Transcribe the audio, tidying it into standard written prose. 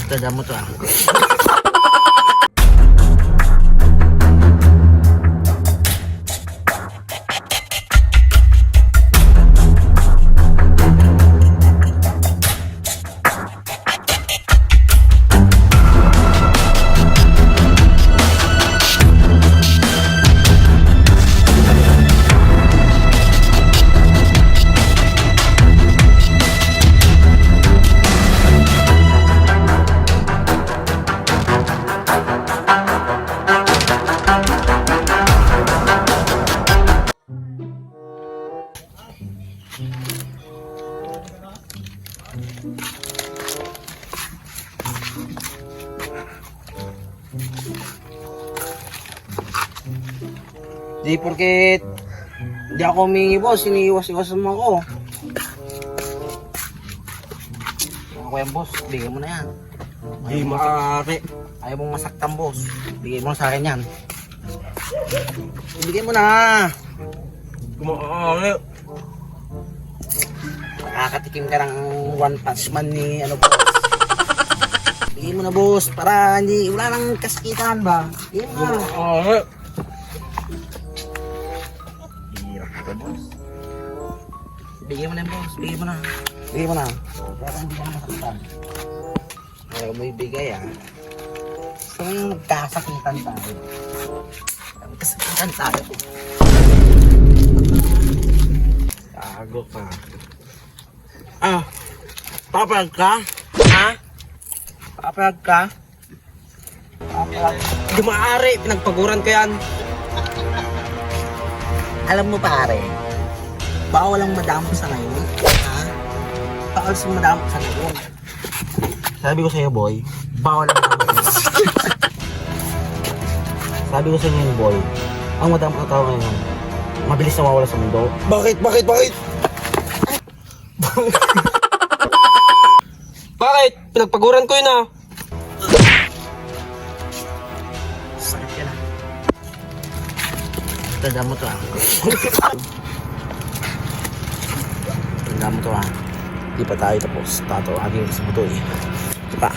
Tanda mo to ah. Di porket di ako humingi boss, iniiwas-iwas mo ako. Ako yan boss, bigay mo na yan. Di maaari. Ayaw mong masaktan boss, bigay mo na sa akin yan. Bigay mo na. Maaari. Nakakatikim ka ng one punch man ni ano boss. Bigay mo na boss, para hindi, wala nang kasakitan ba? Bigay mo na. Maaari. Bigay mo na yan boss, bigay mo na. Bigay mo na. Para hindi ka na masaktan. Ayaw mo ibigay ah. So yung magkasakitan tayo. Magkasakitan tayo. Tago ka. Ah, papayag ka? Ha? Papayag ka? Papayag. Di maaari. Pinagpaguran ko yan. Alam mo pare, bawal ang madampo sa ngayon. Ha? Bawal sa madampo sa ngayon. Sabi ko sa'yo boy, bawal ang madampo. Sabi ko sa inyo boy, ang madampo na tao ngayon, mabilis na mawala sa mundo. Bakit? Bakit? Pinagpaguran ko yun ah. Sakit ka na. Tanda mo to ah. Tanda mo to ah. Di pa tayo tapos. Tatawagin sa buto eh. Ito pa.